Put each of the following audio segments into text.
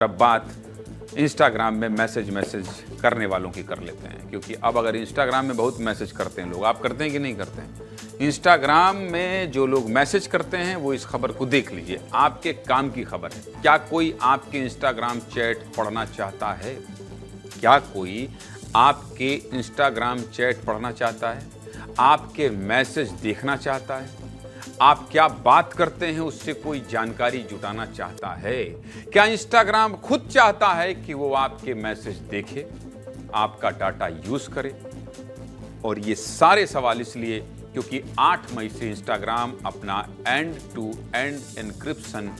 अब बात इंस्टाग्राम में मैसेज करने वालों की कर लेते हैं, क्योंकि अब अगर इंस्टाग्राम में बहुत मैसेज करते हैं लोग, आप करते हैं कि नहीं करते हैं? इंस्टाग्राम में जो लोग मैसेज करते हैं वो इस खबर को देख लीजिए, आपके काम की खबर है। क्या कोई आपके इंस्टाग्राम चैट पढ़ना चाहता है? क्या कोई आपके इंस्टाग्राम चैट पढ़ना चाहता है? आपके मैसेज देखना चाहता है? आप क्या बात करते हैं उससे कोई जानकारी जुटाना चाहता है? क्या इंस्टाग्राम खुद चाहता है कि वो आपके मैसेज देखे, आपका डाटा यूज करे? और ये सारे सवाल इसलिए क्योंकि 8 मई से इंस्टाग्राम अपना एंड टू एंड एन्क्रिप्शन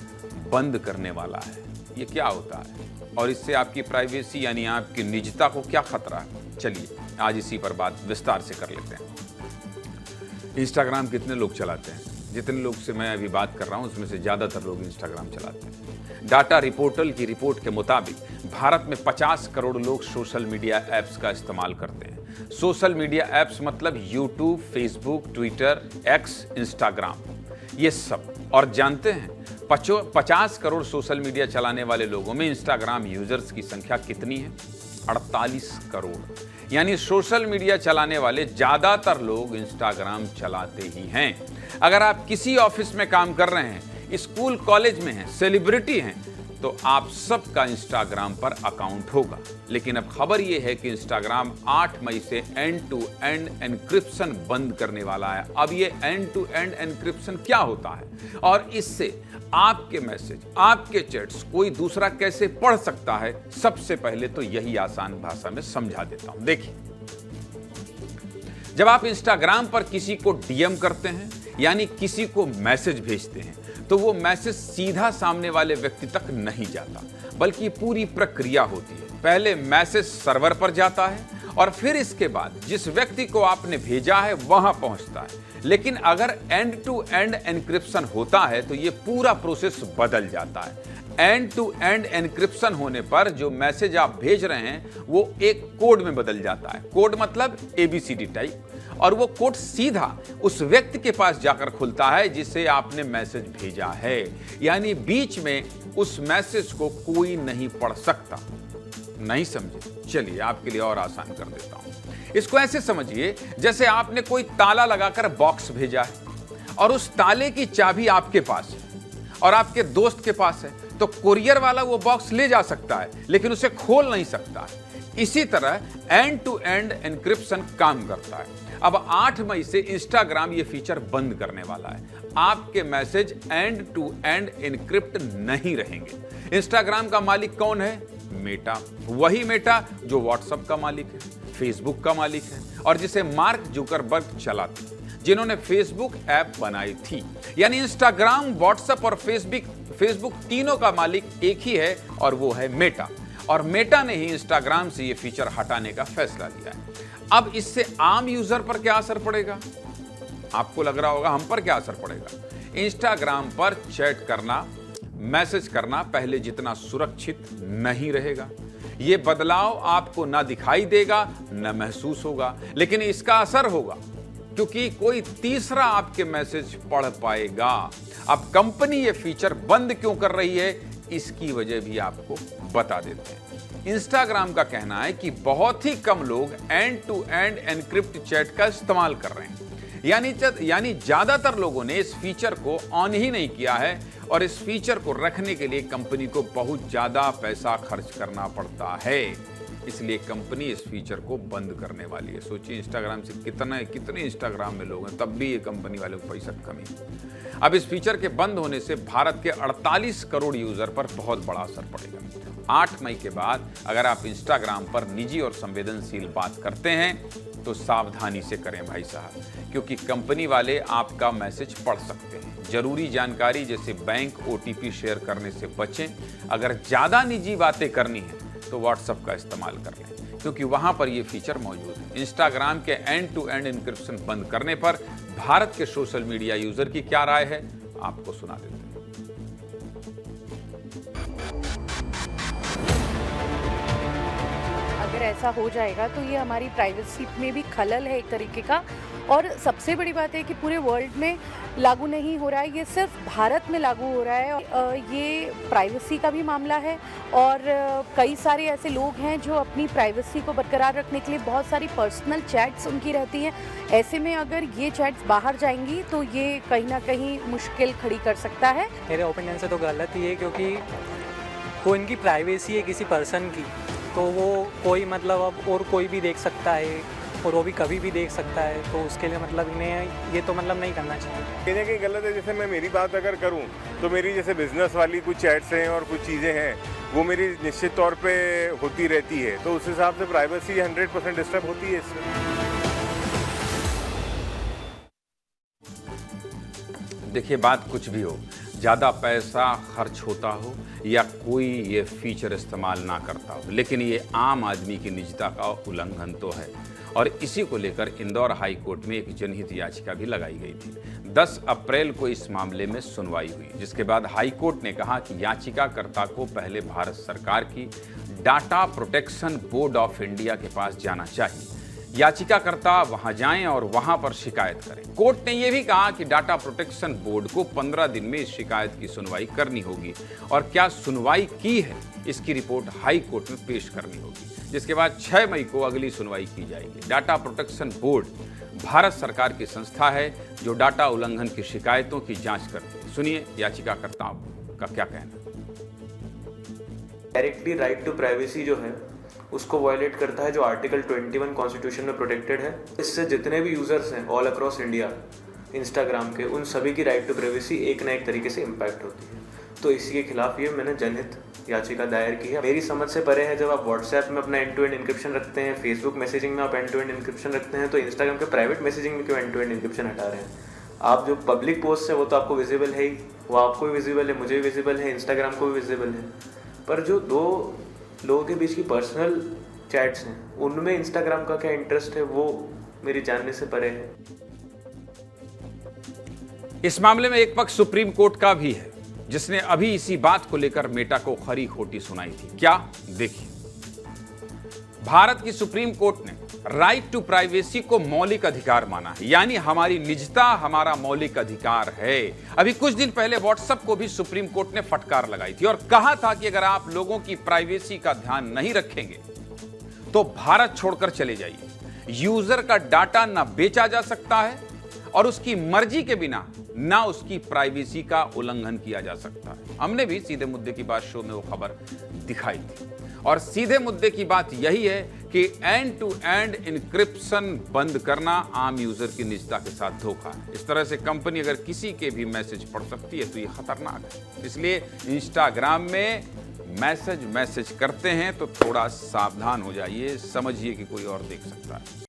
बंद करने वाला है। ये क्या होता है और इससे आपकी प्राइवेसी यानी आपकी निजता को क्या खतरा है? चलिए आज इसी पर बात विस्तार से कर लेते हैं। इंस्टाग्राम कितने लोग चलाते हैं? जितने लोग से मैं अभी बात कर रहा हूं उसमें से ज़्यादातर लोग इंस्टाग्राम चलाते हैं। डाटा रिपोर्टल की रिपोर्ट के मुताबिक भारत में 50 करोड़ लोग सोशल मीडिया ऐप्स का इस्तेमाल करते हैं। सोशल मीडिया ऐप्स मतलब YouTube, Facebook, Twitter, x, Instagram, ये सब। और जानते हैं 50 करोड़ सोशल मीडिया चलाने वाले लोगों में इंस्टाग्राम यूजर्स की संख्या कितनी है? 48 करोड़। यानी सोशल मीडिया चलाने वाले ज़्यादातर लोग इंस्टाग्राम चलाते ही हैं। अगर आप किसी ऑफिस में काम कर रहे हैं, स्कूल कॉलेज में हैं, सेलिब्रिटी हैं, तो आप सबका इंस्टाग्राम पर अकाउंट होगा। लेकिन अब खबर यह है कि इंस्टाग्राम 8 मई से एंड टू एंड एन्क्रिप्शन बंद करने वाला है। अब ये एंड टू एंड एन्क्रिप्शन क्या होता है और इससे आपके मैसेज, आपके चैट्स कोई दूसरा कैसे पढ़ सकता है? सबसे पहले तो यही आसान भाषा में समझा देता हूं। देखिए, जब आप इंस्टाग्राम पर किसी को डीएम करते हैं यानी किसी को मैसेज भेजते हैं, तो वो मैसेज सीधा सामने वाले व्यक्ति तक नहीं जाता, बल्कि पूरी प्रक्रिया होती है। पहले मैसेज सर्वर पर जाता है और फिर इसके बाद जिस व्यक्ति को आपने भेजा है वहां पहुंचता है। लेकिन अगर एंड टू एंड एन्क्रिप्शन होता है तो ये पूरा प्रोसेस बदल जाता है। एंड टू एंड एन्क्रिप्शन होने पर जो मैसेज आप भेज रहे हैं वो एक कोड में बदल जाता है। कोड मतलब ABCD टाइप, और वो कोड सीधा उस व्यक्ति के पास जाकर खुलता है जिसे आपने मैसेज भेजा है। यानी बीच में उस मैसेज को कोई नहीं पढ़ सकता। नहीं समझे? चलिए आपके लिए और आसान कर देता हूं। इसको ऐसे समझिए जैसे आपने कोई ताला लगाकर बॉक्स भेजा है और उस ताले की चाबी आपके पास है और आपके दोस्त के पास है, तो कुरियर वाला वो बॉक्स ले जा सकता है लेकिन उसे खोल नहीं सकता है। इसी तरह एंड टू एंड एन्क्रिप्शन काम करता है। अब 8 मई से इंस्टाग्राम ये फीचर बंद करने वाला है। आपके message end to end encrypt नहीं रहेंगे। इंस्टाग्राम का मालिक कौन है? मेटा। वही मेटा जो व्हाट्सएप का मालिक है, फेसबुक का मालिक है और जिसे मार्क जुकरबर्ग चलाते हैं, जिन्होंने फेसबुक ऐप बनाई थी। यानी इंस्टाग्राम, व्हाट्सएप और फेसबुक तीनों का मालिक एक ही है और वो है मेटा। और मेटा ने ही इंस्टाग्राम से ये फीचर हटाने का फैसला लिया है। अब इससे आम यूजर पर क्या असर पड़ेगा? आपको लग रहा होगा हम पर क्या असर पड़ेगा। इंस्टाग्राम पर चैट करना, मैसेज करना पहले जितना सुरक्षित नहीं रहेगा। ये बदलाव आपको ना दिखाई देगा न महसूस होगा, लेकिन इसका असर होगा क्योंकि कोई तीसरा आपके मैसेज पढ़ पाएगा। अब कंपनी ये फीचर बंद क्यों कर रही है, इसकी वजह भी आपको बता देते हैं। इंस्टाग्राम का कहना है कि बहुत ही कम लोग end to end encrypt chat का इस्तेमाल कर रहे हैं। यानी ज्यादातर लोगों ने इस फीचर को ऑन ही नहीं किया है और इस फीचर को रखने के लिए कंपनी को बहुत ज्यादा पैसा खर्च करना पड़ता है। इसलिए कंपनी इस फीचर को बंद करने वाली है। सोचिए इंस्टाग्राम से कितने इंस्टाग्राम में लोग हैं, तब भी ये कंपनी वालों को पैसा कमी है। अब इस फीचर के बंद होने से भारत के 48 करोड़ यूजर पर बहुत बड़ा असर पड़ेगा। 8 मई के बाद अगर आप इंस्टाग्राम पर निजी और संवेदनशील बात करते हैं तो सावधानी से करें भाई साहब, क्योंकि कंपनी वाले आपका मैसेज पढ़ सकते हैं। जरूरी जानकारी जैसे बैंक OTP शेयर करने से बचें। अगर ज़्यादा निजी बातें करनी है तो व्हाट्सएप का इस्तेमाल कर लें, क्योंकि वहां पर यह फीचर मौजूद है। इंस्टाग्राम के एंड टू एंड एन्क्रिप्शन बंद करने पर भारत के सोशल मीडिया यूजर की क्या राय है, आपको सुना देते हैं। अगर ऐसा हो जाएगा तो ये हमारी प्राइवेसी में भी खलल है एक तरीके का। और सबसे बड़ी बात है कि पूरे वर्ल्ड में लागू नहीं हो रहा है, ये सिर्फ भारत में लागू हो रहा है। ये प्राइवेसी का भी मामला है और कई सारे ऐसे लोग हैं जो अपनी प्राइवेसी को बरकरार रखने के लिए बहुत सारी पर्सनल चैट्स उनकी रहती हैं। ऐसे में अगर ये चैट्स बाहर जाएंगी तो ये कहीं ना कहीं मुश्किल खड़ी कर सकता है। मेरे ओपिनियन से तो गलत ही है, क्योंकि वो इनकी प्राइवेसी है किसी पर्सन की, तो वो कोई मतलब अब और कोई भी देख सकता है और वो भी कभी भी देख सकता है, तो उसके लिए मतलब इन्हें ये तो मतलब नहीं करना चाहिए। कहीं ना कहीं गलत है। जैसे मैं मेरी बात अगर करूं तो मेरी जैसे बिजनेस वाली कुछ चैट्स हैं और कुछ चीज़ें हैं वो मेरी निश्चित तौर पे होती रहती है, तो उस हिसाब से प्राइवेसी 100% डिस्टर्ब होती है इससे। देखिए, बात कुछ भी हो, ज़्यादा पैसा खर्च होता हो या कोई ये फीचर इस्तेमाल ना करता हो, लेकिन ये आम आदमी की निजता का उल्लंघन तो है और इसी को लेकर इंदौर हाई कोर्ट में एक जनहित याचिका भी लगाई गई थी। 10 अप्रैल को इस मामले में सुनवाई हुई, जिसके बाद हाई कोर्ट ने कहा कि याचिकाकर्ता को पहले भारत सरकार की data protection board of India के पास जाना चाहिए। याचिकाकर्ता वहां जाएं और वहां पर शिकायत करें। कोर्ट ने यह भी कहा कि डाटा प्रोटेक्शन बोर्ड को 15 दिन में इस शिकायत की सुनवाई करनी होगी और क्या सुनवाई की है इसकी रिपोर्ट हाई कोर्ट में पेश करनी होगी, जिसके बाद 6 मई को अगली सुनवाई की जाएगी। डाटा प्रोटेक्शन बोर्ड भारत सरकार की संस्था है जो डाटा उल्लंघन की शिकायतों की जांच करती है। सुनिए याचिकाकर्ताओं का क्या कहना। डायरेक्टली राइट टू प्राइवेसी जो है उसको वायलेट करता है, जो आर्टिकल 21 कॉन्स्टिट्यूशन में प्रोटेक्टेड है। इससे जितने भी यूजर्स हैं ऑल अक्रॉस इंडिया इंस्टाग्राम के, उन सभी की राइट टू प्राइवेसी एक ना एक तरीके से इम्पैक्ट होती है। तो इसी के खिलाफ ये मैंने जनहित याचिका दायर की है। मेरी समझ से परे है, जब आप व्हाट्सएप में अपना एंड टू एंड इंक्रिप्शन रखते हैं, फेसबुक मैसेजिंग में आप एंड टू एंड इंक्रिप्शन रखते हैं, तो इंस्टाग्राम के प्राइवेट मैसेजिंग में क्यों एंड टू एंड इंक्रिप्शन हटा रहे हैं? आप जो पब्लिक पोस्ट है वो तो आपको विजिबल है ही, वो आपको भी विजिबल है, मुझे भी विजिबल है, इंस्टाग्राम को भी विजिबल है। पर जो दो लोगों के बीच की पर्सनल चैट्स हैं उनमें इंस्टाग्राम का क्या इंटरेस्ट है वो मेरी जानने से परे है। इस मामले में एक पक्ष सुप्रीम कोर्ट का भी है, जिसने अभी इसी बात को लेकर मेटा को खरी खोटी सुनाई थी। क्या, देखिए। भारत की सुप्रीम कोर्ट ने राइट टू प्राइवेसी को मौलिक अधिकार माना है, यानी हमारी निजता हमारा मौलिक अधिकार है। अभी कुछ दिन पहले व्हाट्सएप को भी सुप्रीम कोर्ट ने फटकार लगाई थी और कहा था कि अगर आप लोगों की प्राइवेसी का ध्यान नहीं रखेंगे तो भारत छोड़कर चले जाइए। यूजर का डाटा ना बेचा जा सकता है और उसकी मर्जी के बिना ना उसकी प्राइवेसी का उल्लंघन किया जा सकता है। हमने भी सीधे मुद्दे की बात शो में वो खबर दिखाई थी और सीधे मुद्दे की बात यही है कि एंड टू एंड इंक्रिप्शन बंद करना आम यूजर की निजता के साथ धोखा है। इस तरह से कंपनी अगर किसी के भी मैसेज पढ़ सकती है तो ये खतरनाक है। इसलिए इंस्टाग्राम में मैसेज करते हैं तो थोड़ा सावधान हो जाइए, समझिए कि कोई और देख सकता है।